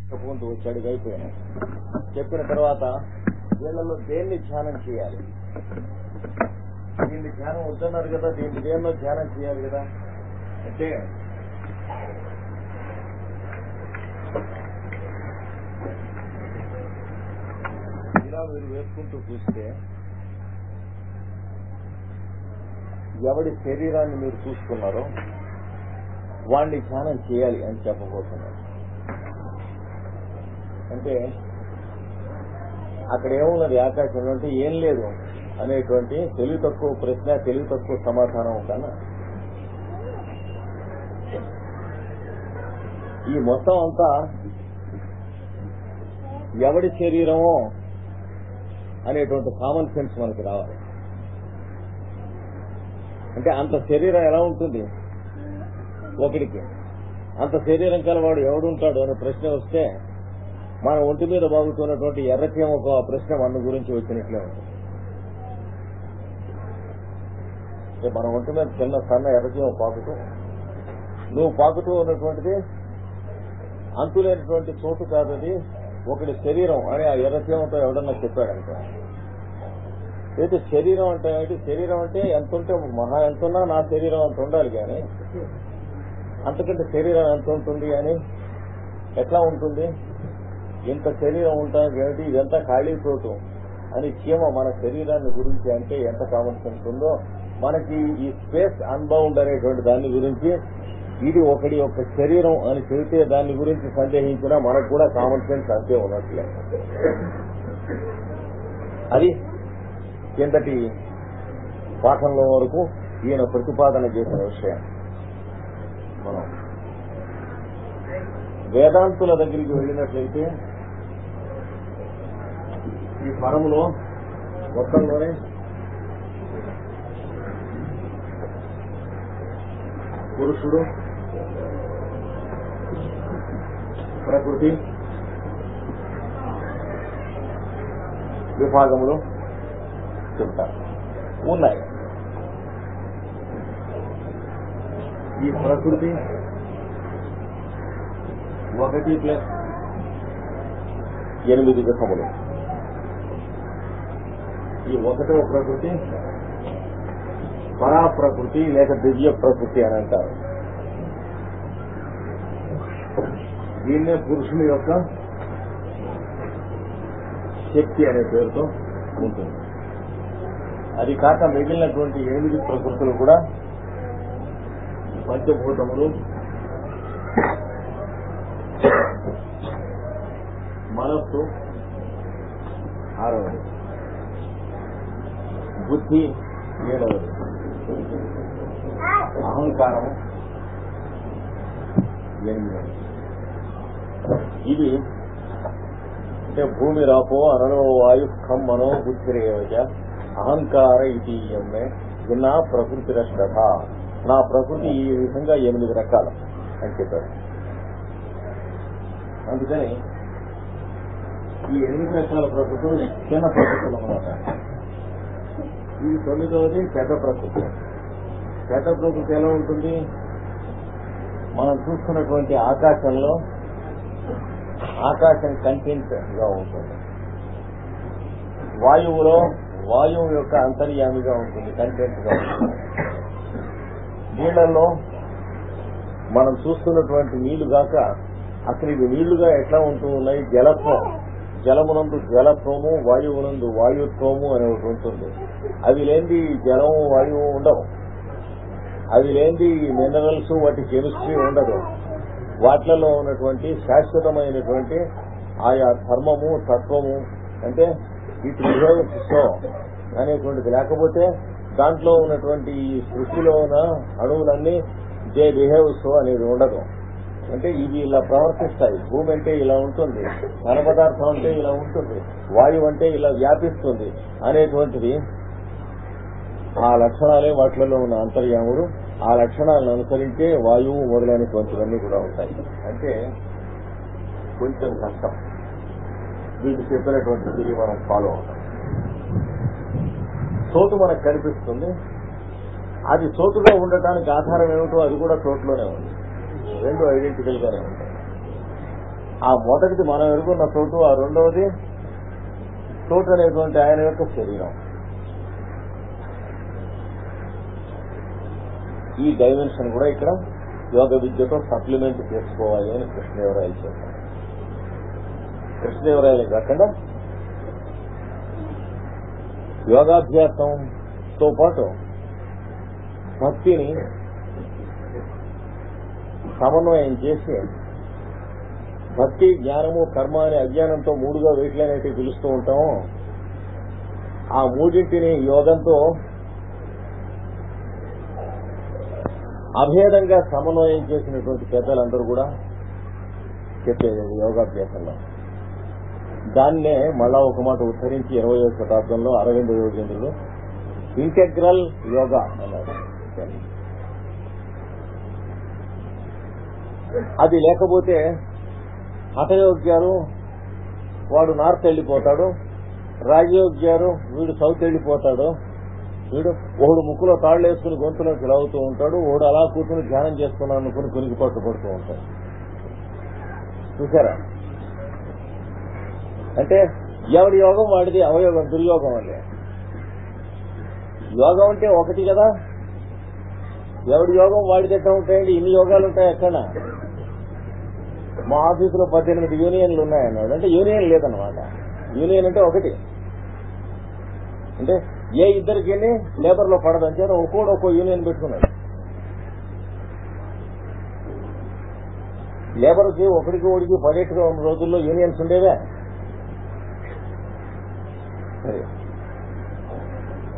చెప్పుకుంటూ వచ్చాడు. అయిపోయాను. చెప్పిన తర్వాత వీళ్ళలో దేన్ని ధ్యానం చేయాలి, దీన్ని ధ్యానం వద్దన్నారు కదా, దేన్నో ధ్యానం చేయాలి కదా అంటే ఇలా మీరు వేసుకుంటూ చూస్తే ఎవడి శరీరాన్ని మీరు చూసుకున్నారో వాడిని ధ్యానం చేయాలి అని చెప్పబోతున్నారు. అంటే అక్కడ ఏమున్నది ఆకాశంలో అంటే ఏం లేదు అనేటువంటి తెలివి తక్కువ ప్రశ్న, తెలివి తక్కువ సమాధానం కన్నా ఈ మొత్తం అంతా ఎవడి శరీరమో అనేటువంటి కామన్ సెన్స్ మనకి రావాలి. అంటే అంత శరీరం ఎలా ఉంటుంది ఒకడికి, అంత శరీరం కలవాడు ఎవడుంటాడు అనే ప్రశ్న వస్తే మన ఒంటి మీద బాగుతున్నటువంటి ఎర్రచీమ ఒక ప్రశ్న మన గురించి వచ్చినట్లే ఉంటుంది. మన ఒంటి మీద చిన్న సన్న ఎర్రచీమ పాకుతూ నువ్వు పాకుతూ ఉన్నటువంటిది అంతులేనటువంటి చోటు కాదది ఒకటి శరీరం అని ఆ ఎర్రచీమతో ఎవడన్నా చెప్పాడంట. అయితే శరీరం అంటే శరీరం అంటే ఎంత ఉంటే మహా ఎంత ఉన్నా నా శరీరం అంత ఉండాలి కానీ అంతకంటే శరీరం ఎంత ఉంటుంది అని ఎట్లా ఉంటుంది, ఇంత శరీరం ఉంటుంది ఏమిటి ఇదంతా ఖాళీ చోటు అని చీమ మన శరీరాన్ని గురించి అంటే ఎంత కామన్ సెన్స్ ఉందో మనకి ఈ స్పేస్ అన్బౌండ్ అనేటువంటి దాని గురించి ఇది ఒకటి యొక్క శరీరం అని చెబితే దాని గురించి సందేహించినా మనకు కూడా కామన్ సెన్స్ అంతే ఉన్నట్లే. అది కిందటి పాఠంలో వరకు ఈయన ప్రతిపాదన చేసిన విషయం. మనం వేదాంతుల దగ్గరికి వెళ్ళినట్లయితే ఈ పరములో మొత్తంలోనే పురుషుడు, ప్రకృతి విభాగములు చెప్తారు ఉన్నాయి. ఈ ప్రకృతి 1+8 విధములు. ఈ 1వ ప్రకృతి పరాప్రకృతి లేక దివ్య ప్రకృతి అని అంటారు. దీన్నే పురుషుని యొక్క శక్తి అనే పేరుతో ఉంటుంది. అది కాక మిగిలినటువంటి 8 ప్రకృతులు కూడా పంచభూతములు, మనస్సు 6వది, బుద్ధి 7వది, అహంకారము 8వది. ఇది అంటే భూమి రాపో అనలో వాయు ఖం మనో బుద్ధిరేవచ అహంకార ఇది ఎమ్మె విన్నా ప్రకృతి రష్ట. నా ప్రకృతి ఈ విధంగా 8 రకాలు అని చెప్పారు. అందుకని ఈ 8 రకాల ప్రకృతులు చిన్న ప్రకృతులు అన్నమాట. ఇది 9వది పెద్ద ప్రకృతి. పెద్ద ప్రకృతి ఎలా ఉంటుంది, మనం చూస్తున్నటువంటి ఆకాశంలో ఆకాశం కంటెంట్ గా ఉంటుంది. వాయువులో వాయువు యొక్క అంతర్యామిగా ఉంటుంది, కంటెంట్ గా ఉంటుంది. నీళ్లలో మనం చూస్తున్నటువంటి నీళ్లు కాక అసలు ఇవి నీళ్లుగా ఎట్లా ఉంటూ ఉన్నాయి, జలత్వం, జలమునందు జలత్వము, వాయువునందు వాయుత్వము అనే ఒకటి ఉంటుంది. అవి లేనిది జలము వాయువు ఉండవు. అవి లేనిది మినరల్స్ వాటి కెమిస్ట్రీ ఉండదు. వాటిలలో ఉన్నటువంటి శాశ్వతమైనటువంటి ఆయా ధర్మము తత్వము అంటే ఇట్ బిహేవ్స్ సో అనేటువంటిది లేకపోతే దాంట్లో ఉన్నటువంటి ఈ సృష్టిలో ఉన్న అణువులన్నీ దే బిహేవ్ సో అనేది ఉండదు. అంటే ఇవి ఇలా ప్రవర్తిస్తాయి. భూమి అంటే ఇలా ఉంటుంది, ఘన పదార్థం అంటే ఇలా ఉంటుంది, వాయువు అంటే ఇలా వ్యాపిస్తుంది అనేటువంటిది ఆ లక్షణాలే వాటిలో ఉన్న అంతర్యాముడు. ఆ లక్షణాలను అనుసరించే వాయువు మొదలైనటువంటివన్నీ కూడా ఉంటాయి. అంటే కొంచెం కష్టం వీళ్ళు చెప్పినటువంటి తిరిగి మనం ఫాలో అవుతాం. చోటు మనకు కనిపిస్తుంది, అది చోటుగా ఉండటానికి ఆధారం ఏమిటో అది కూడా చోటులోనే ఉంది. రెండు ఐడెంటికల్ గానే ఉంటాయి. ఆ మొదటిది మనం ఎరుగున్న చోటు, ఆ రెండవది చోటు అనేటువంటి ఆయన యొక్క శరీరం. ఈ డైమెన్షన్ కూడా ఇక్కడ యోగ విద్యతో సప్లిమెంట్ చేసుకోవాలి అని కృష్ణదేవరాయలు చెప్పారు. కృష్ణదేవరాయలు కాకుండా యోగాభ్యాసంతో పాటు భక్తిని సమన్వయం చేసి భక్తి, జ్ఞానము, కర్మ అనే అజ్ఞానంతో మూడుగా వేట్లనైతే పిలుస్తూ ఉంటామో ఆ మూడింటిని యోగంతో అభేదంగా సమన్వయం చేసినటువంటి పెద్దలందరూ కూడా చెప్పేది యోగాభ్యాసంలో. దాన్నే మళ్ళా ఒక మాట ఉద్ధరించి 20వ శతాబ్దంలో అరవింద యోగేంద్రులు ఇంటెగ్రల్ యోగా అన్నారు. అది లేకపోతే హఠయోగ్యాలు వాడు నార్త్ వెళ్ళిపోతాడు, రాజయోగ్యాలు వీడు సౌత్ వెళ్ళిపోతాడు, వీడు ఒకడు ముక్కులో తాళ్లు వేసుకుని గొంతులో లాగుతూ ఉంటాడు, ఒకడు అలా కూర్చుని ధ్యానం చేసుకున్నాను అనుకుని కునికి పట్టుబడుతూ ఉంటాడు. చూసారా? అంటే ఎవడి యోగం వాడిది, అవయోగం దుర్యోగం అదే. యోగం అంటే ఒకటి కదా, ఎవడి యోగం వాడిది ఎట్లా ఉంటాయండి? ఇన్ని యోగాలు ఉంటాయి ఎక్కడ? మా ఆఫీసులో 18 యూనియన్లు ఉన్నాయన్నాడు. అంటే యూనియన్ లేదన్నమాట. యూనియన్ అంటే ఒకటి. అంటే ఏ ఇద్దరికి లేబర్ లో పడదని చెప్పి ఒక్కో యూనియన్ పెట్టుకున్నాడు. లేబర్ కి ఒకడికి పడేట్టుగా ఉన్న రోజుల్లో యూనియన్స్ ఉండేవే.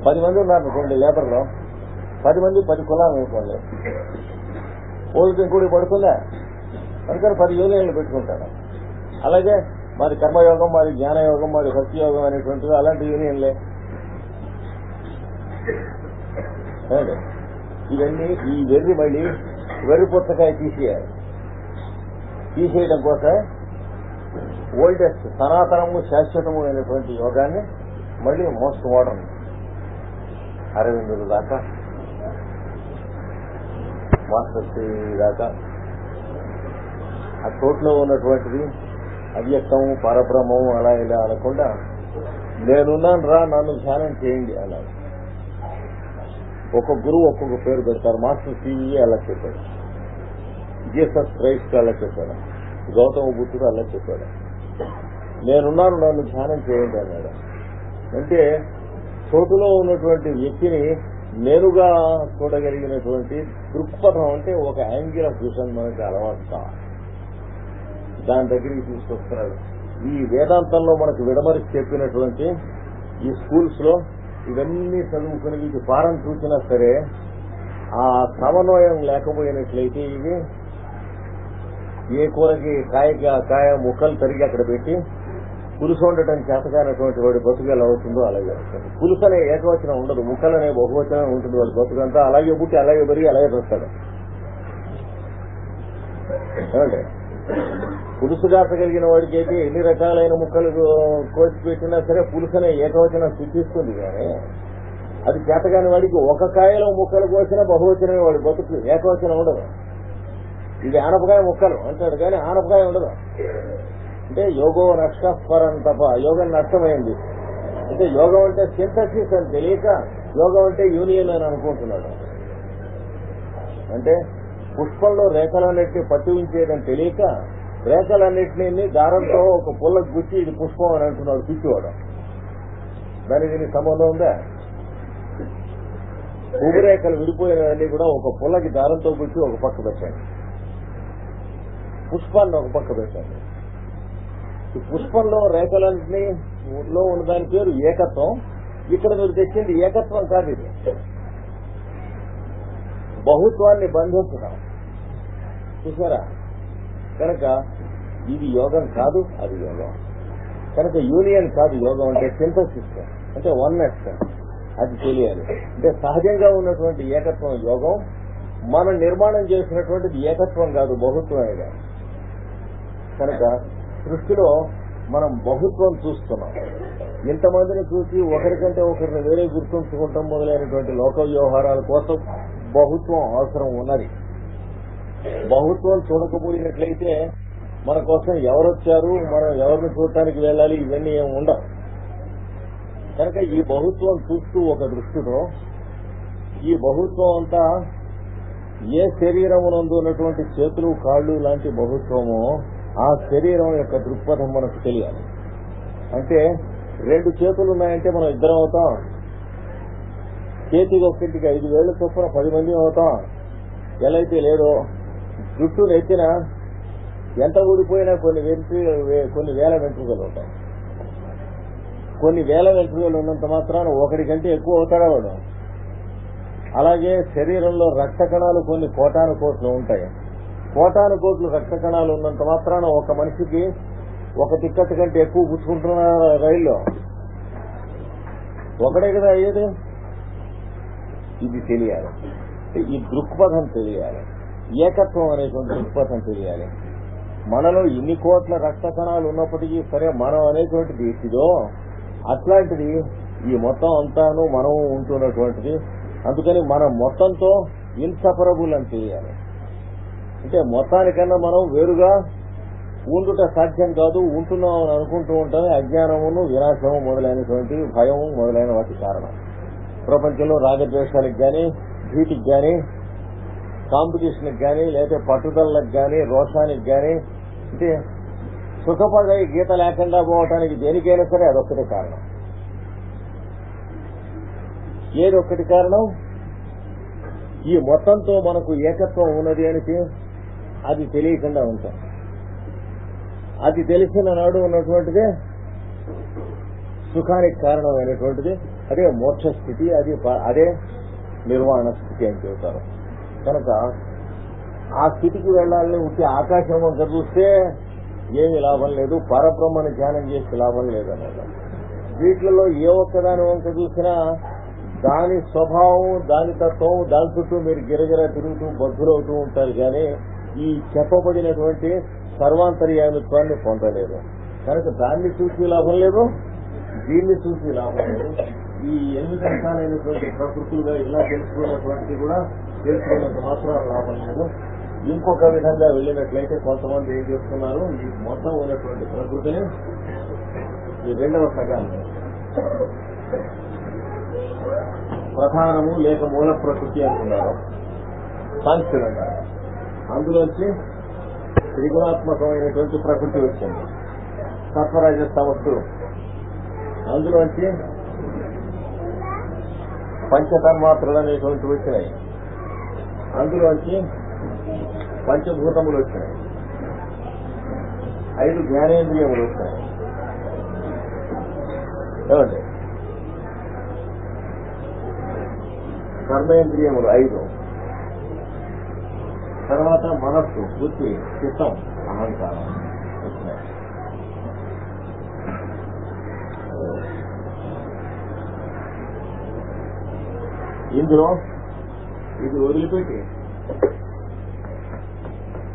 10 మంది ఉన్నారు అనుకోండి లేబర్ లో, 10 మంది 10 కులాలు అనుకోండి. ఓళ్ళకి ఇంకోటి పడుతుందా? అందుకని 10 యూనియన్లు పెట్టుకుంటాడు. అలాగే మాది కర్మయోగం, మాది జ్ఞానయోగం, మాది భక్తి యోగం అనేటువంటివి అలాంటి యూనియన్లే. ఇవన్నీ ఈ వెర్రి మళ్ళీ వెర్రి పుస్తకాయ తీసేయడం కోసం ఓల్డెస్ట్ సనాతనము శాశ్వతము అయినటువంటి యోగాన్ని మళ్ళీ మోస్ట్ మోడర్న్ అరవిందులు దాకా మాస్టర్స్ దాకా ఆ చోట్లో ఉన్నటువంటిది అవ్యక్తము, పరబ్రహ్మము అలా ఇలా అనకుండా నేనున్నాను రా నన్ను ధ్యానం చేయండి అలా. ఒక్కొక్క గురువు ఒక్కొక్క పేరు పెడతారు. మాస్టర్ సివి అలా చెప్పాడు, జీసస్ క్రైస్ట్ అలా చెప్పాడు, గౌతమ బుద్ధుడు అలా చెప్పాడు. నేనున్నాను నన్ను ధ్యానం చేయండి అన్నాడు. అంటే చోటులో ఉన్నటువంటి వ్యక్తిని నేరుగా చూడగలిగినటువంటి దృక్పథం అంటే ఒక యాంగిల్ ఆఫ్ విజన్ మనకి అలవాటు కావాలి. దాని దగ్గరికి తీసుకొస్తున్నాడు. ఈ వేదాంతంలో మనకు విడమరిచి చెప్పినటువంటి ఈ స్కూల్స్ లో ఇవన్నీ చదువుకుని వీటి పారం చూసినా సరే ఆ సమన్వయం లేకపోయినట్లయితే ఇవి ఏ కూరకి కాయ ముక్కలు తరిగి అక్కడ పెట్టి పులుసు ఉండటం చేతకానటువంటి వాడి బతుకు ఎలా అవుతుందో అలాగే వస్తుంది. పులుసు అనే ఏకవచనం ఉండదు, ముక్కలనే బహువచనం ఉంటుంది. వాడి బతుకంతా అలాగే పుట్టి అలాగే పెరిగి అలాగే వస్తాడు. ఏమంటే పులుసు దాచగలిగిన వాడికి అయితే ఎన్ని రకాలైన ముక్కలు కోసి పెట్టినా సరే పులుసు అనే ఏకవచనం సూచిస్తుంది. కానీ అది చేతగాని వాడికి ఒక కాయలో ముక్కలు కోసినా బహువచనమే వాడి బతుకు, ఏకవచనం ఉండదు. ఇది ఆనపకాయ ముక్కలు అంటాడు కానీ ఆనపకాయ ఉండదు. అంటే యోగో నష్టపరం తప్ప యోగం నష్టమైంది. అంటే యోగం అంటే సింథసిస్ అని తెలియక యోగం అంటే యూనియన్ అని అనుకుంటున్నాడు. అంటే పుష్పంలో రేఖలన్నింటినీ పట్టి ఉంచేదని తెలియక రేఖలన్నింటినీ దారంతో ఒక పుల్లకు గుచ్చి ఇది పుష్పం అని అంటున్నాడు పిచ్చివాడు. దానికి దీనికి సంబంధం ఉందా? పువ్వురేఖలు విడిపోయినవన్నీ కూడా ఒక పుల్లకి దారంతో గుచ్చి ఒక పక్క పెట్టండి, పుష్పాన్ని ఒక పక్క పెట్టండి. ఈ పుష్పంలో రేఖలన్నింటినీ లో ఉన్న దాని పేరు ఏకత్వం. ఇక్కడ మీరు తెచ్చింది ఏకత్వం కాదు, ఇది బహుత్వాన్ని బంధించడం. చూసారా? కనుక ఇది యోగం కాదు, అది యోగం. కనుక యూనియన్ కాదు యోగం అంటే సింథసిస్ అంటే వన్నెస్, అది తెలియాలి. అంటే సహజంగా ఉన్నటువంటి ఏకత్వం యోగం. మనం నిర్మాణం చేసినటువంటిది ఏకత్వం కాదు, బహుత్వమే కాదు. కనుక సృష్టిలో మనం బహుత్వం చూస్తున్నాం. ఇంతమందిని చూసి ఒకరికంటే ఒకరిని వేరే గుర్తుంచుకుంటాం మొదలైనటువంటి లోక వ్యవహారాల కోసం బహుత్వం అవసరం ఉన్నది. బహుత్వం చూడకపోయినట్లయితే మన కోసం ఎవరు వచ్చారు, మనం ఎవరిని చూడటానికి వెళ్ళాలి, ఇవన్నీ ఏమి ఉండవు. కనుక ఈ బహుత్వం చూస్తూ ఒక దృష్టితో ఈ బహుత్వం అంతా ఏ శరీరమునందు ఉన్నటువంటి చేతులు కాళ్ళు లాంటి బహుత్వమో ఆ శరీరం యొక్క దృక్పథం మనకు తెలియాలి. అంటే 2 చేతులు ఉన్నాయంటే మనం ఇద్దరం అవుతాం, చేతికి ఒక్కటికి 5 వేళ్ల చొప్పున 10 మంది అవుతాం. ఎలా అయితే లేదో జుట్టు నెత్తిన ఎంత ఊడిపోయినా కొన్ని వేల వెంట్రుకలు ఉంటాయి. కొన్ని వేల వెంట్రుకలు ఉన్నంత మాత్రాన ఒకటికంటే ఎక్కువ అవుతాడా వాడు. అలాగే శరీరంలో రక్త కణాలు కొన్ని కోటాను కోట్లు ఉంటాయి. కోటాను కోట్లు రక్త కణాలు ఉన్నంత మాత్రాన ఒక మనిషికి ఒక టికెట్ కంటే ఎక్కువ పుచ్చుకుంటున్న రైల్లో ఒకటే కదా అయ్యేది. ఇది తెలియాలి, ఈ దృక్పథం తెలియాలి, ఏకత్వం అనేటువంటి దృక్పథం తెలియాలి. మనలో ఇన్ని కోట్ల రక్త కణాలు ఉన్నప్పటికీ సరే మనం అనేటువంటిది ఇదో అట్లాంటిది ఈ మొత్తం అంతాను మనం ఉంటున్నటువంటిది. అందుకని మనం మొత్తంతో ఇన్సపరబుల్ అని తెలియాలి. అంటే మొత్తానికన్నా మనం వేరుగా ఉండుట సాధ్యం కాదు. ఉంటున్నాం అని అనుకుంటూ ఉంటామే అజ్ఞానమును, వినాశము మొదలైనటువంటి భయము మొదలైన వాటి కారణం. ప్రపంచంలో రాగద్వేషాలకు గాని, భీతికి గాని, కాంపిటీషన్కి గాని, లేదా పట్టుదలకు గాని, రోషానికి గాని, అంటే సుఖపడే గీత లేకుండా పోవటానికి దేనికైనా సరే అదొక్కటే కారణం. ఏదొక్కటి కారణం? ఈ మొత్తంతో మనకు ఏకత్వం ఉన్నది అని అది తెలియకుండా ఉంటాం. అది తెలిసిన నాడు ఉన్నటువంటిదే సుఖానికి కారణమైనటువంటిది. అదే మోక్ష స్థితి, అదే నిర్వాణ స్థితి అని చెబుతారు. కనుక ఆ స్థితికి వెళ్లాలని ఉంటే ఆకాశం వంక చూస్తే ఏమీ లాభం లేదు, పరబ్రహ్మని ధ్యానం చేస్తే లాభం లేదన్నమాట. వీటిలలో ఏ ఒక్కదాని వంక చూసినా దాని స్వభావం, దాని తత్వం, దాని చుట్టూ మీరు గిరగిర తిరుగుతూ బద్ధులవుతూ ఉంటారు. కానీ ఈ చెప్పబడినటువంటి సర్వాంతర్యామిత్వాన్ని పొందలేదు. కనుక దాన్ని చూసి లాభం లేదు, దీన్ని చూసి లాభం లేదు. ఈ 8 రకాలైనటువంటి ప్రకృతులుగా ఇలా తెలుసుకున్నటువంటిది కూడా తెలుసుకున్నంత మాత్రం లాభం లేదు. ఇంకొక విధంగా వెళ్ళినట్లయితే కొంతమంది ఏం చేస్తున్నారు, ఈ మొత్తం ఉన్నటువంటి ప్రకృతిని ఈ 2వ సగాన్ని ప్రధానము లేక మూల ప్రకృతి అంటున్నారు, సాంఖ్యులు అంటారు. అందులోంచి త్రిగుణాత్మకమైనటువంటి ప్రకృతి వచ్చింది, సత్వరజస్తమస్సులు. అందులోంచి పంచతన్మాత్రలు అనేటువంటి వచ్చినాయి. అందులోంచి పంచభూతములు వచ్చినాయి. 5 జ్ఞానేంద్రియములు వచ్చినాయి. ఏమండి? కర్మేంద్రియములు 5. తర్వాత మనస్సు, బుద్ధి, చిత్తం, అహంకారం వచ్చినాయి. ఇందులో ఇది వదిలిపెట్టి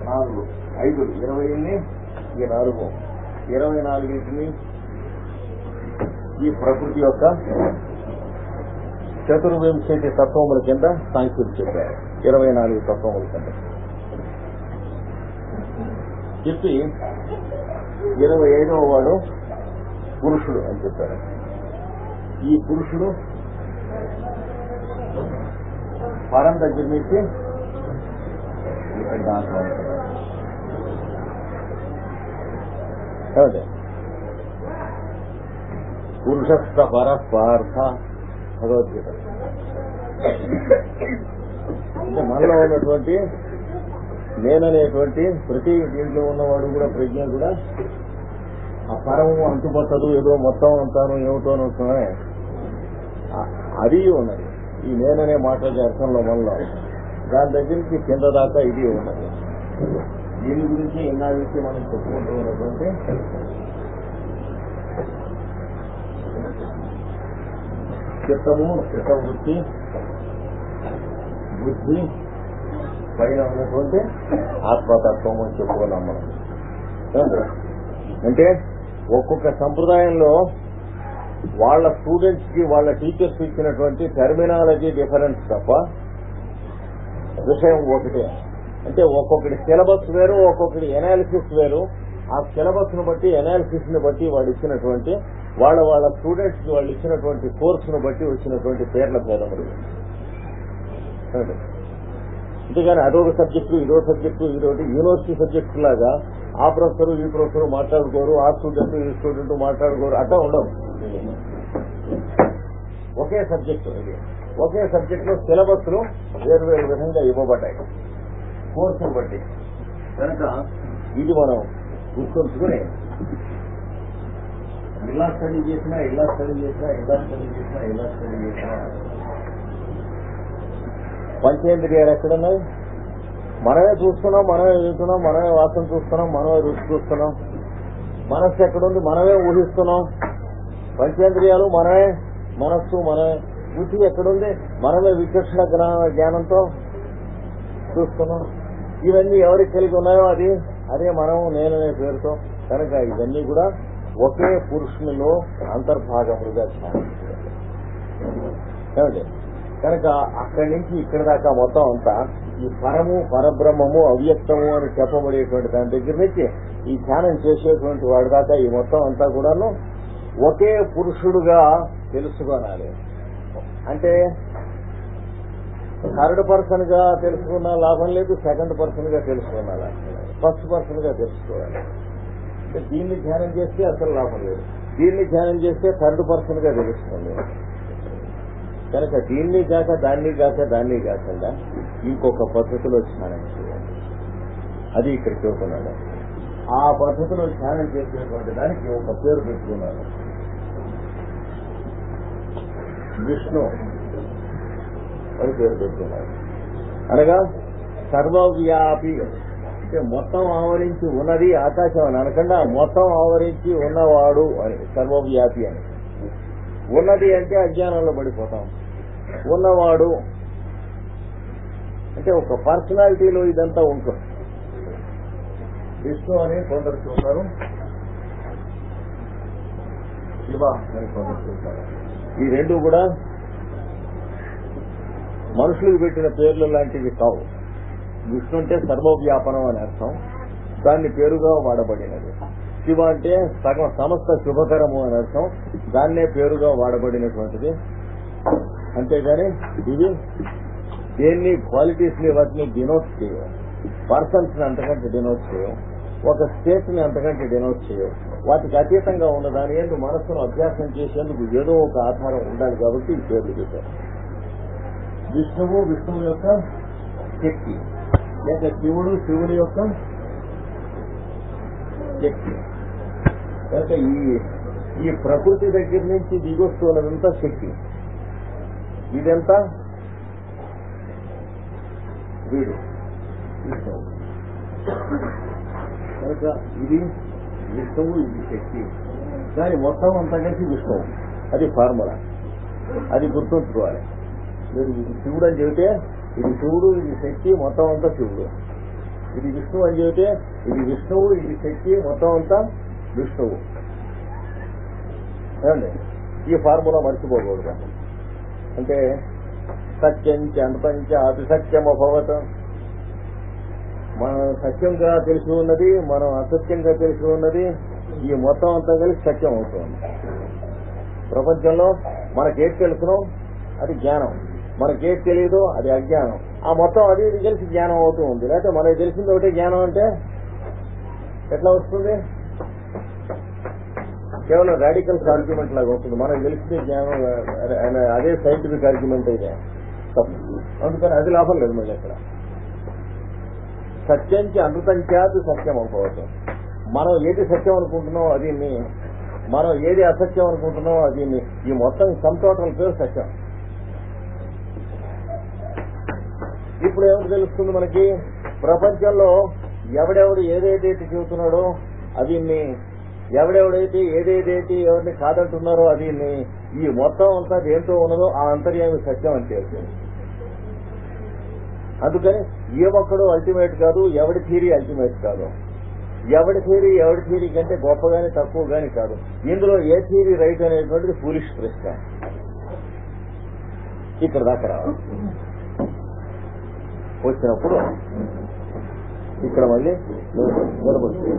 4, 5, 20 ఈ 4, 24 ఈ ప్రకృతి యొక్క చతుర్వింశతి తత్వముల కింద సాంఖ్యులు చెప్పారు. 24 తత్వముల కింద చెప్పి 25వ వాడు పురుషుడు అని చెప్పారు. ఈ పురుషుడు పరం దగ్గర నుంచి పురుషస్థ పరస్పార్థ భగవద్గీత. అంటే మనలో ఉన్నటువంటి నేననేటువంటి ప్రతి దీంట్లో ఉన్నవాడు కూడా, ప్రజ్ఞ కూడా ఆ పరము అంతుపట్టదు, ఏదో మొత్తం అంతాను ఏమిటో అనుకున్నానే అది ఉన్నది. ఈ నేననే మాట్లాడే అర్థంలో మనలో దాని దగ్గర నుంచి కింద దాకా ఇది ఉన్నది. దీని గురించి ఎన్నాళ్ళకి మనం చెప్పుకుంటూ ఉన్నటువంటి చిత్తము, చిత్తవృత్తి, బుద్ధి, పైన ఉన్నటువంటి ఆత్మతత్వం అని చెప్పుకున్నాం మనం. అంటే ఒక్కొక్క సంప్రదాయంలో వాళ్ళ స్టూడెంట్స్ కి వాళ్ళ టీచర్స్ ఇచ్చినటువంటి టెర్మినాలజీ డిఫరెన్స్ తప్ప విషయం ఒకటే. అంటే ఒక్కొక్కటి సిలబస్ వేరు, ఒక్కొక్కటి ఎనాలిసిస్ వేరు. ఆ సిలబస్ ను బట్టి, ఎనాలిసిస్ ని బట్టి వాళ్ళు ఇచ్చినటువంటి వాళ్ళ స్టూడెంట్స్ కి వాళ్ళు ఇచ్చినటువంటి కోర్సును బట్టి వచ్చినటువంటి పేర్ల భేదములు. అంతేగాని అదొక సబ్జెక్టు, ఇదో సబ్జెక్టు, ఇదొకటి యూనివర్సిటీ సబ్జెక్టు లాగా ఆ ప్రొఫెసర్ ఈ ప్రొఫెసర్ మాట్లాడుకోరు, ఆ స్టూడెంట్ ఈ స్టూడెంట్ మాట్లాడుకోరు, అట్లా ఉండవు. ఒకే సబ్జెక్టు ఇది. ఒకే సబ్జెక్ట్ లో సిలబస్ లు వేరు వేరు విధంగా ఇవ్వబడ్డాయి కోర్సును బట్టి. కనుక ఇది మనం గుర్తుంచుకుని ఇలా స్టడీ చేసినా పంచేంద్రియాలు ఎక్కడున్నాయి? మనమే చూస్తున్నాం, మనమే వింటున్నాం, మనమే వాసన చూస్తున్నాం, మనమే రుచి చూస్తున్నాం. మనస్సు ఎక్కడుంది? మనమే ఊహిస్తున్నాం. పంచేంద్రియాలు మనమే, మనస్సు మనమే. బుద్ధి ఎక్కడుంది? మనమే విచక్షణ జ్ఞానంతో చూస్తున్నాం. ఇవన్నీ ఎవరికి కలిగి ఉన్నాయో అదే మనం, నేననే పేరుతో. కనుక ఇవన్నీ కూడా ఒకే పురుషునిలో అంతర్భాగములుగా ధ్యానించాలి. కనుక అక్కడి నుంచి ఇక్కడి దాకా మొత్తం అంతా ఈ పరము, పరబ్రహ్మము, అవ్యక్తము అని చెప్పబడేటువంటి దాని దగ్గర నుంచి ఈ ధ్యానం చేసేటువంటి వాడి దాకా ఈ మొత్తం అంతా కూడాను ఒకే పురుషుడుగా తెలుసుకోనాలి. అంటే థర్డ్ పర్సన్ గా తెలుసుకున్నా లాభం లేదు, సెకండ్ పర్సన్ గా తెలుసుకున్నా లాభం లేదు, ఫస్ట్ పర్సన్ గా తెలుసుకోవాలి. దీన్ని ధ్యానం చేస్తే అసలు లాభం లేదు, దీన్ని ధ్యానం చేస్తే థర్డ్ పర్సన్ గా తెలుస్తుంది. కనుక దీన్ని కాక దాన్ని కాకుండా ఇంకొక పద్ధతిలో ధ్యానం చేయాలి. అది ఇక్కడ చూస్తున్నాడు. ఆ పద్ధతిలో ధ్యానం చేసేటువంటి దానికి ఒక పేరు పెట్టుకున్నాడు, విష్ణు అని పేరు పెట్టుకున్నాడు. అనగా సర్వవ్యాపి, అంటే మొత్తం ఆవరించి ఉన్నది ఆకాశం అని అనకుండా మొత్తం ఆవరించి ఉన్నవాడు అని, సర్వవ్యాపి అని. ఉన్నది అంటే అజ్ఞానంలో పడిపోతాం, ఉన్నవాడు అంటే ఒక పర్సనాలిటీలో ఇదంతా ఉంటుంది. విష్ణు అని కొందరు చూస్తారు, శివ అని కొందరు చూస్తారు. ఈ రెండు కూడా మనుషులకు పెట్టిన పేర్లు లాంటివి కావు. విష్ణు అంటే సర్వవ్యాపనం అని అర్థం, దాన్ని పేరుగా వాడబడినది. శివ అంటే సమస్త శుభకరము అని అర్థం, దాన్నే పేరుగా వాడబడినటువంటిది. అంతేగాని ఇవి దేన్ని క్వాలిటీస్ ని వాటిని డినోట్ చేయవు, పర్సన్స్ ని అంతకంటే డినోట్ చేయవు, ఒక స్టేట్ ని అంతకంటే డినోట్ చేయవు. వాటికి అతీతంగా ఉన్న దాని ఎందుకు మనస్సును అభ్యాసం చేసేందుకు ఏదో ఒక ఆధారం ఉండాలి కాబట్టి ఈ పేర్లు పెట్టారు. విష్ణువు విష్ణువు యొక్క శక్తి, లేక శివుని యొక్క శక్తి. కనుక ఈ ప్రకృతి దగ్గర నుంచి దిగొస్తున్నదంతా శక్తి. ఇదంతా వీడు విష్ణువు. కనుక ఇది విష్ణువు, ఇది శక్తి. కానీ మొత్తం అంతా కలిసి విష్ణువు. అది ఫార్ములా, అది గుర్తుంచుకోవాలి. మీరు ఇది శివుడు అని చెబితే ఇది శివుడు, ఇది శక్తి, మొత్తం అంతా శివుడు. ఇది విష్ణువు అని చెబితే ఇది విష్ణువు, ఇది శక్తి, మొత్తం అంతా విష్ణువు. ఏమండి, ఈ ఫార్ములా మర్చిపోకూడదు. అంటే సత్యంచ అంతంచ అతి సత్యం అభవత్, మనం సత్యంగా తెలిసి ఉన్నది, మనం అసత్యంగా తెలిసి ఉన్నది, ఈ మొత్తం అంతా కలిసి సత్యం అవుతుంది. ప్రపంచంలో మనకేది తెలుసునో అది జ్ఞానం, మనకేది తెలియదో అది అజ్ఞానం. ఆ మొత్తం అది ఇది కలిసి జ్ఞానం అవుతూ ఉంది. లేకపోతే మనకి తెలిసింది ఒకటే జ్ఞానం అంటే ఎట్లా వస్తుంది? కేవలం రాడికల్స్ ఆర్గ్యుమెంట్ లాగా వస్తుంది. మనకు తెలిసిందే జ్ఞానం, అదే సైంటిఫిక్ ఆర్గ్యుమెంట్ అయితే తప్పు. అందుకని అది లాభం లేదు. మళ్ళీ ఇక్కడ సత్యంచి అమృతంచాది సత్యం అనుకోవచ్చు. మనం ఏది సత్యం అనుకుంటున్నాం అది, మనం ఏది అసత్యం అనుకుంటున్నాం అది, ఈ మొత్తం సమ్ టోటల్ పేరు సత్యం. ఇప్పుడు ఏమిటి తెలుస్తుంది మనకి? ప్రపంచంలో ఎవడెవడు ఏదైతే చెబుతున్నాడో అది, ఎవడెవడైతే ఏదేదైతే ఎవరిని కాదంటున్నారో అది, ఈ మొత్తం అంతా దేంతో ఉన్నదో ఆ అంతర్యామి సత్యం అని తెలుస్తుంది. అందుకని ఏ ఒక్కడు అల్టిమేట్ కాదు, ఎవడి థియరీ అల్టిమేట్ కాదు. ఎవడి థియరీ కంటే గొప్పగాని తక్కువ గాని కాదు. ఇందులో ఏ థియరీ రైట్ అనేటువంటిది ఫూలిష్ ప్రశ్న. ఇక్కడ దాకా రావాలి. వచ్చినప్పుడు ఇక్కడ మళ్ళీ నిలబడుతుంది.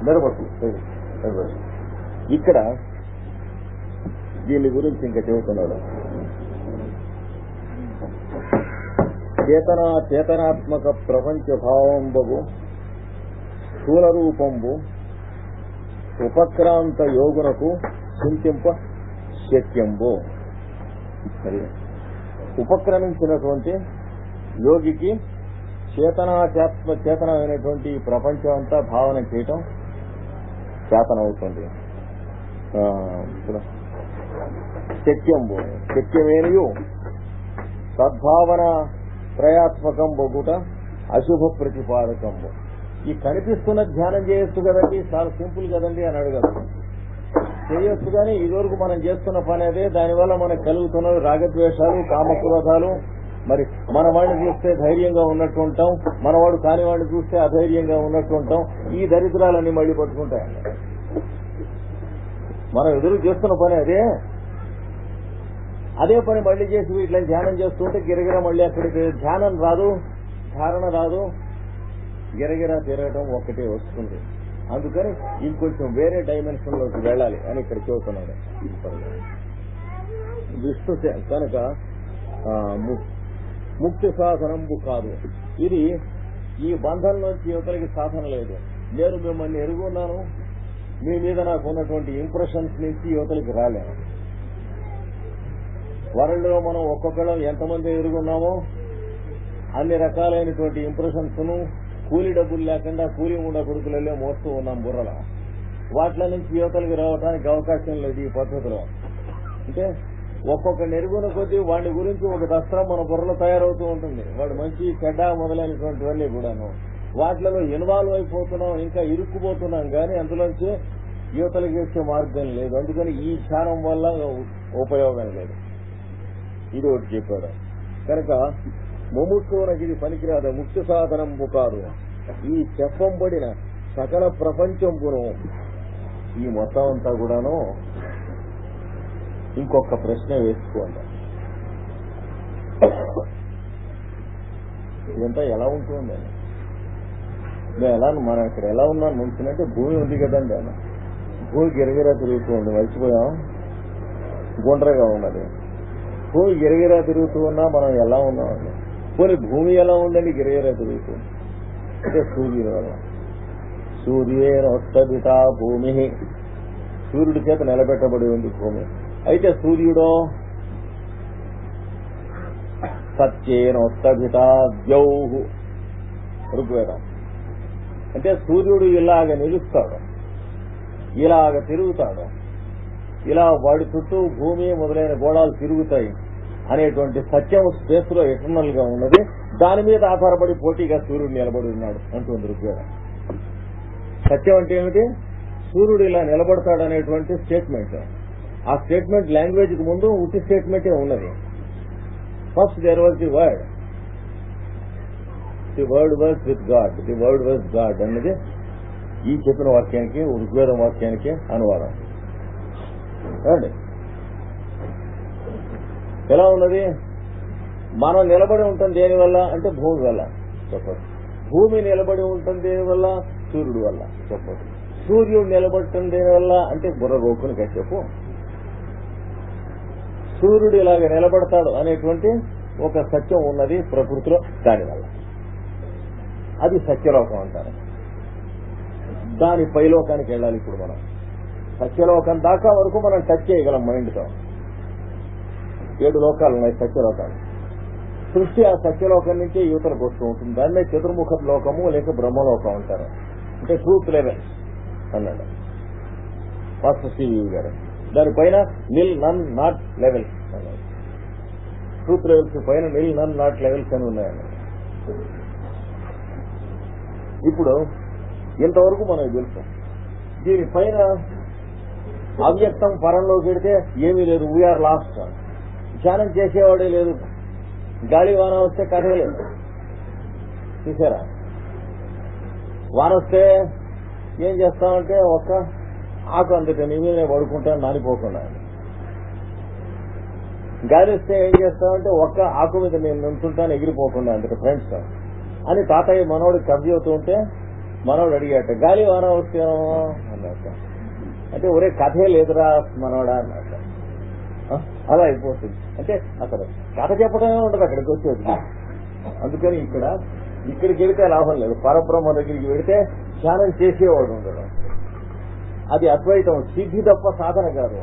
నిలబడుతుంది. ఇక్కడ దీని గురించి ఇంకా చెబుతున్నాడు. చేతనాత్మక ప్రపంచ భావంబు స్థూల రూపంబు ఉపక్రాంత యోగునకు చింతింప శక్యంబు. ఉపక్రమించినటువంటి యోగికి చేతనమైనటువంటి ప్రపంచం అంతా భావన చేయటం చేతనవుతుంది. శక్యంబు శక్యమేనియు సద్భావన త్రయాత్మకం బొగుట అశుభ ప్రతిపాదకంబు. ఈ కనిపిస్తున్న ధ్యానం చేయొచ్చు కదండి, చాలా సింపుల్ కదండి అని అడగదు. చేయొచ్చు కానీ ఇదివరకు మనం చేస్తున్న పని అదే. దానివల్ల మనకు కలుగుతున్నవి రాగద్వేషాలు, కామక్రోధాలు. మరి మన వాడిని చూస్తే ధైర్యంగా ఉన్నట్టు ఉంటాం, మనవాడు కాని వాడిని చూస్తే అధైర్యంగా ఉన్నట్టు ఉంటాం. ఈ దరిద్రాలన్నీ మళ్లీ పట్టుకుంటాయండి. మనం ఎదురు చేస్తున్న పని అదే. అదే పని మళ్లీ చేసి వీటిని ధ్యానం చేస్తుంటే గిరగిర మళ్లీ అక్కడికి ధ్యానం రాదు, ధారణ రాదు, గిరగిర తిరగటం ఒక్కటే వస్తుంది. అందుకని ఇంకొంచెం వేరే డైమెన్షన్ లోకి వెళ్ళాలి అని ఇక్కడ చెబుతున్నాడు. విష్ణు కనుక ముక్తి సాధనంబు కాదు ఇది. ఈ బంధంలోంచి యువతలకి సాధన లేదు. నేను మిమ్మల్ని ఎరుగున్నాను, మీ మీద నాకు ఉన్నటువంటి ఇంప్రెషన్స్ నుంచి యువతలకి రాలేను. వరల్డ్ లో మనం ఒక్కొక్కళ్ళం ఎంతమంది ఎరుగున్నామో అన్ని రకాలైనటువంటి ఇంప్రెషన్స్ ను కూలీ డబ్బులు లేకుండా కూలీ ఉండ కొడుకులలో మోస్తూ ఉన్నాం బుర్రలో. వాటిల నుంచి యువతలకి రావడానికి అవకాశం లేదు ఈ పద్ధతిలో. అంటే ఒక్కొక్క నెరుగున కొద్దీ వాడి గురించి ఒక దస్త్రం మన బుర్రలో తయారవుతూ ఉంటుంది. వాడు మంచి చెడ్డ మొదలైనటువంటివన్నీ కూడాను. వాటిలలో ఇన్వాల్వ్ అయిపోతున్నాం, ఇంకా ఇరుక్కుపోతున్నాం, కానీ అందులోంచి యువతలకి వచ్చే మార్గం లేదు. అందుకని ఈ ధ్యానం వల్ల ఉపయోగం లేదు. ఇది ఒకటి చెప్పాడు. కనుక ముముక్షువునకి ఇది పనికిరాదు, ముఖ్య సాధనం కాదు. ఈ చెప్పంబడిన సకల ప్రపంచంపును ఈ మొత్తం అంతా కూడాను ఇంకొక ప్రశ్న వేసుకోండి. ఇదంతా ఎలా ఉంటుంది? మనం ఇక్కడ ఎలా ఉన్నాను ముంచునంటే భూమి ఉంది కదండి అన్న. భూమి గిరగిరా తిరుగుతూ ఉంది, మర్చిపోయాం. గుండ్రగా ఉన్నది. భూమి గిరగిరా తిరుగుతూ ఉన్నా మనం ఎలా ఉన్నామండి? పోనీ భూమి ఎలా ఉందండి గిరగిరా తిరుగుతుంది అంటే సూర్యుడు వల్ల. సూర్యేనోత్తదితా భూమి, సూర్యుడి చేత నిలబెట్టబడి ఉంది భూమి. అయితే సూర్యుడో సత్యేనోత్తదితా ద్యౌహు ఋగ్వేదం. అంటే సూర్యుడు ఇలాగ నిలుస్తాడు, ఇలాగ తిరుగుతాడు, ఇలా వాడి చుట్టూ భూమి మొదలైన గోళాలు తిరుగుతాయి అనేటువంటి సత్యం స్పేస్ లో ఎటర్నల్ గా ఉన్నది. దాని మీద ఆధారపడి పోటీగా సూర్యుడు నిలబడి ఉన్నాడు అంటుంది ఋగ్వేదం. సత్యం అంటే ఏమిటి? సూర్యుడు ఇలా నిలబడతాడు అనేటువంటి స్టేట్మెంట్. ఆ స్టేట్మెంట్ లాంగ్వేజ్ కి ముందు ఉట్టి స్టేట్మెంటే ఉన్నది. First there was the word, the word was with God, the word was God అన్నది ఈ చెప్పిన వాక్యానికి, ఋగ్వేదం వాక్యానికి అనువాదం. అండి ఎలా ఉన్నది? మనం నిలబడి ఉంటాం దేనివల్ల అంటే భూమి వల్ల చెప్పదు. భూమి నిలబడి ఉంటుంది దేనివల్ల? సూర్యుడు వల్ల చెప్పదు. సూర్యుడు నిలబడటం దేనివల్ల అంటే బుర్ర గోకుని చెప్పు. సూర్యుడు ఇలాగ నిలబడతాడు అనేటువంటి ఒక సత్యం ఉన్నది ప్రకృతిలో, దానివల్ల. అది సత్యలోకం అంటారు. దాని పైలోకానికి వెళ్ళాలి ఇప్పుడు మనం. సత్యలోకం దాకా వరకు మనం టచ్ చేయగలం మైండ్తో. 7 లోకాలు ఉన్నాయి సత్యలోకాలు. సృష్టి ఆ సత్యలోకం నుంచే యువతలకు వస్తూ ఉంటుంది. దాన్నే చతుర్ముఖ లోకము లేక బ్రహ్మలోకం అంటారు. అంటే ట్రూత్ లెవెల్ అన్నాడు మాస్టర్ సివి గారు. దానిపైన నిల్ నన్ నాట్ లెవెల్స్ అన్నాడు. ట్రూత్ లెవెల్స్ పైన నిల్ నన్ నాట్ లెవెల్స్ అని ఉన్నాయన్నాడు. ఇప్పుడు ఇంతవరకు మనకు తెలుసు. దీనిపైన అవ్యక్తం పరంలో పెడితే ఏమీ లేదు, వీఆర్ లాస్ట్. ధ్యానం చేసేవాడే లేదు. గాలి వాన వస్తే కథే లేదు. చూసారా? వాన వస్తే ఏం చేస్తామంటే ఒక్క ఆకు అందుకే నీ మీద పడుకుంటాను నానిపోకుండా. గాలి వస్తే ఏం చేస్తామంటే ఒక్క ఆకు మీద నేను నుంచుంటాను ఎగిరిపోకుండా అంటే ఫ్రెండ్స్ అని తాతయ్య మనోడికి కబ్జీ అవుతూ ఉంటే మనోడు అడిగాట గాలి వాన వస్తేమో అన్నట్ట. అంటే ఒరే కథే లేదురా మనోడా అన్నట్ట. అలా అయిపోతుంది. అంటే అసలు కథ చెప్పడమే ఉండదు అక్కడికి వచ్చేది. అందుకని ఇక్కడికి వెళితే లాభం లేదు. పరబ్రహ్మ దగ్గరికి వెళితే ధ్యానం చేసేవాడు ఉండడం. అది అద్వైతం, సిద్ధి తప్ప సాధన కాదు.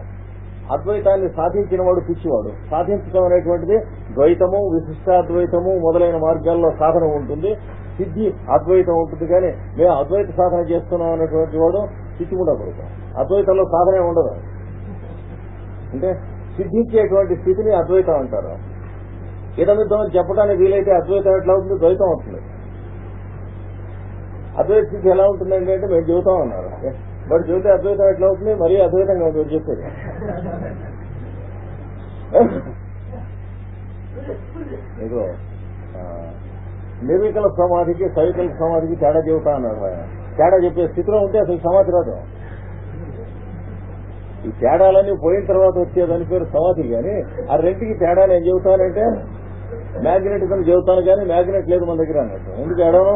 అద్వైతాన్ని సాధించిన వాడు పిచ్చివాడు. సాధించడం అనేటువంటిది ద్వైతము, విశిష్టాద్వైతము మొదలైన మార్గాల్లో సాధన ఉంటుంది. సిద్ధి అద్వైతం ఉంటుంది. కానీ మేము అద్వైత సాధన చేస్తున్నాం అనేటువంటి వాడు పిచ్చి కూడా పడతాం. అద్వైతంలో సాధనే ఉండదు. అంటే సిద్ధించేటువంటి స్థితిని అద్వైతం అంటారు. ఇదమిద్దం చెప్పడానికి వీలైతే అద్వైతం ఎట్లా అవుతుంది? ద్వైతం అవుతుంది. అద్వైత స్థితి ఎలా ఉంటుందండి అంటే మేము చెబుతాం అన్నారు. బట్ చెబితే అద్వైతం ఎట్లా అవుతుంది? మరీ అద్వైతంగా ఉంటుంది చెప్పేది. ఇదో నిర్వికల సమాధికి సవికల సమాధికి తేడా చెబుతా అన్నాడు. తేడా చెప్పే స్థితిలో ఉంటే అసలు సమాధి రాదు. ఈ తేడాలన్నీ పోయిన తర్వాత వచ్చేదని పేరు సమాధి. కానీ ఆ రెంటికి తేడా నేను చెబుతానంటే మ్యాగ్నెట్ కింద చెబుతాను కానీ మ్యాగ్నెట్ లేదు మన దగ్గర అన్నట్టు. ఎందుకు ఏడవను?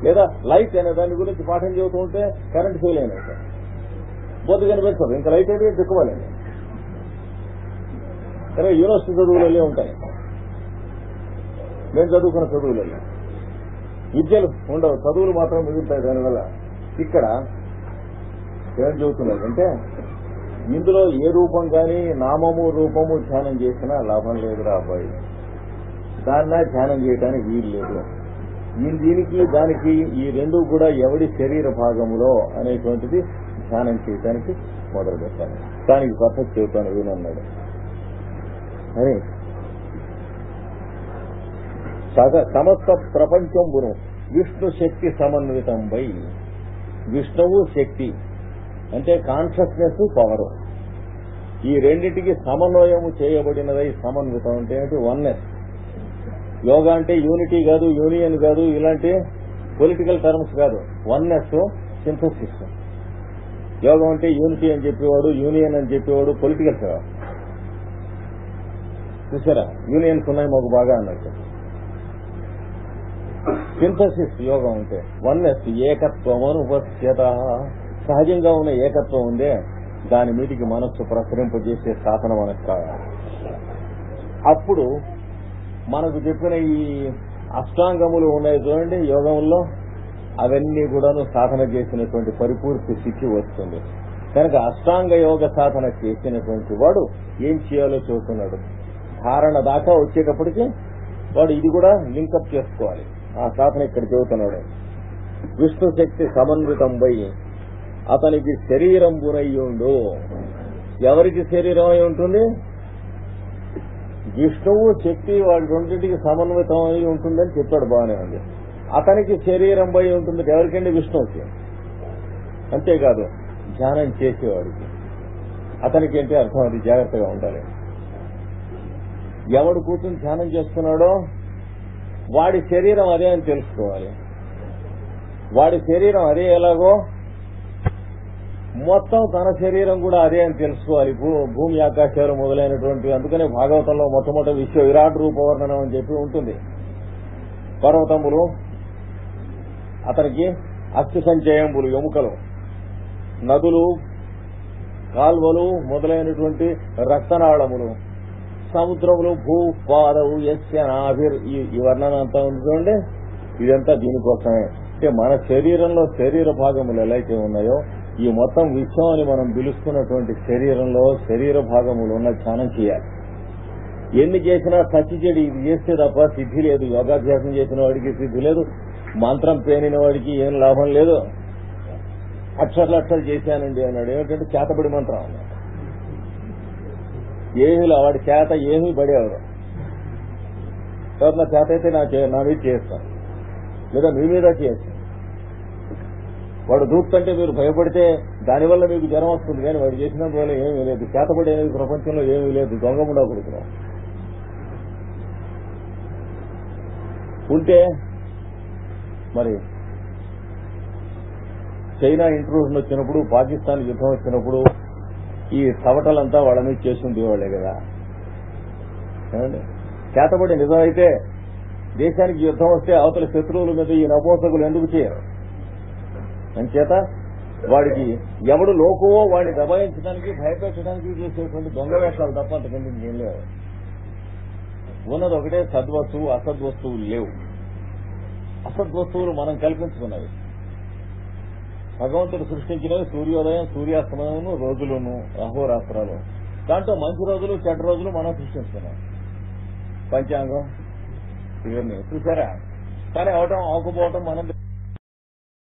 లేదా లైట్ అనే దాని గురించి పాఠం చెబుతూ ఉంటే కరెంట్ ఫెయిల్ అయినట్టు బొద్దు కనిపిస్తుంది. ఇంకా లైట్ అయితే దిక్కుమాలండి. కానీ యూనివర్సిటీ చదువులలో ఉంటాయి. మేము చదువుకున్న చదువులలో విద్యలు ఉండవు, చదువులు మాత్రం మిగులుతాయి. దానివల్ల ఇక్కడ ఏం చెబుతున్నదంటే ఇందులో ఏ రూపం కానీ నామము రూపము ధ్యానం చేసినా లాభం లేదురా అబ్బాయి. దాన్న ధ్యానం చేయడానికి వీలు లేదు. దీనికి దానికి ఈ రెండు కూడా ఎవడి శరీర భాగములో అనేటువంటిది ధ్యానం చేయడానికి మొదలు పెట్టాను. దానికి పద్ధతి చెబుతాను వీనన్నాడు. అని సమస్త ప్రపంచంబును విష్ణు శక్తి సమన్వితంపై, విష్ణువు శక్తి అంటే కాన్షియస్నెస్ పవర్, ఈ రెండింటికి సమన్వయము చేయబడినదై. సమన్వితం అంటే ఏంటి? వన్నెస్. యోగా అంటే యూనిటీ కాదు, యూనియన్ కాదు, ఇలాంటి పొలిటికల్ టర్మ్స్ కాదు. Oneness, synthesis. యోగం అంటే యూనిటీ అని చెప్పేవాడు, యూనియన్ అని చెప్పేవాడు పొలిటికల్ కదా. చూసారా, యూనియన్స్ ఉన్నాయి మాకు బాగా అన్నట్టు. సింథసిస్ యోగం అంటే వన్నెస్, ఏకత్వమను ఉపస్థిత. సహజంగా ఉన్న ఏకత్వం ఉందే దాని మీదికి మనస్సు ప్రసరింపజేసే సాధన మనకు కావాలి. అప్పుడు మనకు చెప్పిన ఈ అష్టాంగములు ఉన్నాయి చూడండి యోగంలో, అవన్నీ కూడాను సాధన చేసినటువంటి పరిపూర్తి స్థితి వస్తుంది. కనుక అష్టాంగ యోగ సాధన చేసినటువంటి వాడు ఏం చేయాలో చూస్తున్నాడు. ధారణ దాకా వచ్చేటప్పటికి వాడు ఇది కూడా లింకప్ చేసుకోవాలి. ఆ సాధన ఇక్కడ చెబుతున్నాడు. విష్ణు శక్తి సమన్వితంపై అతనికి శరీరం బునయ్యుండు. ఎవరికి శరీరం అయి ఉంటుంది? విష్ణువు శక్తి వాడి రెండింటికి సమన్వితం అయి ఉంటుందని చెప్పాడు. బాగానే ఉంది. అతనికి శరీరం పై ఉంటుంది. ఎవరికండి? విష్ణువుకి. అంతేకాదు ధ్యానం చేసేవాడికి. అతనికి ఏంటి అర్థం? అది జాగ్రత్తగా ఉండాలి. ఎవడు కూర్చొని ధ్యానం చేస్తున్నాడో వాడి శరీరం అదే అని తెలుసుకోవాలి. వాడి శరీరం అదే ఎలాగో మొత్తం తన శరీరం కూడా అదే అని తెలుసుకోవాలి. భూమి ఆకాశాలు మొదలైనటువంటి. అందుకనే భాగవతంలో మొట్టమొదటి విశ్వ విరాట్ రూపవర్ణనం అని చెప్పి ఉంటుంది. పర్వతములు అతనికి అస్థి సంచయంబులు, ఎముకలు, నదులు, కాల్వలు మొదలైనటువంటి రక్తనాళములు, సముద్రములు, భూపాదవు యస్య నాభిర్. ఈ వర్ణన అంతా ఉంది చూడండి. ఇదంతా దీనికోసమే. అంటే మన శరీరంలో శరీర భాగములు ఎలా అయితే ఉన్నాయో ఈ మొత్తం విశ్వం అని మనం పిలుస్తున్నటువంటి శరీరంలో శరీర భాగములు ఉన్న ధ్యానం చేయాలి. ఎన్ని చేసినా సచ్చి చెడి ఇది చేస్తే తప్ప సిద్ధి లేదు. యోగాభ్యాసం చేసిన వాడికి సిద్ధి లేదు, మంత్రం పేనిన వాడికి ఏం లాభం లేదు. అక్షరాలు చేశానండి అన్నాడు. ఏమిటంటే చేతబడి మంత్రం అన్నాడు. ఏమీ వాడి చేత ఏమీ పడేవాడు. నా చేత అయితే నా మీద చేస్తాను, లేదా మీ మీద చేస్తాను. వాడు దూకుతుంటే మీరు భయపడితే దానివల్ల మీకు జ్వరం వస్తుంది. కానీ వాడు చేసినందువల్ల ఏమీ లేదు. చేతబడేది ప్రపంచంలో ఏమీ లేదు. దొంగముడా కొడుకున్నాం. ఉంటే మరి చైనా ఇంట్రూషన్ వచ్చినప్పుడు, పాకిస్తాన్ యుద్ధం వచ్చినప్పుడు ఈ చవటలంతా వాళ్ళ మీద చేసి ఉండేవాళ్లే కదా. చేతబడి నిజమైతే దేశానికి యుద్ధం వస్తే అవతల శత్రువుల మీద ఈ నపోసకులు ఎందుకు చేయరు? అంచేత వాడికి ఎవడు లోకువో వాడిని దబాయించడానికి భయపెట్టడానికి చేసేటువంటి దొంగ వేషాలు తప్ప అంతకంటే ఇంకేం లేవు. ఉన్నది ఒకటే సద్వస్తువు, అసద్వస్తువులు లేవు. అసద్వస్తువులు మనం కల్పించుకున్నవి. భగవంతుడు సృష్టించినవి సూర్యోదయం, సూర్యాస్తమయము, రోజులను, అహోరాత్రాలు. దాంట్లో మంచి రోజులు, చెడ్డ రోజులు మనం సృష్టించుకున్నాం. పంచాంగం ఇవన్నీ చూసారా? కానీ అవటం ఆకుపోవటం మనం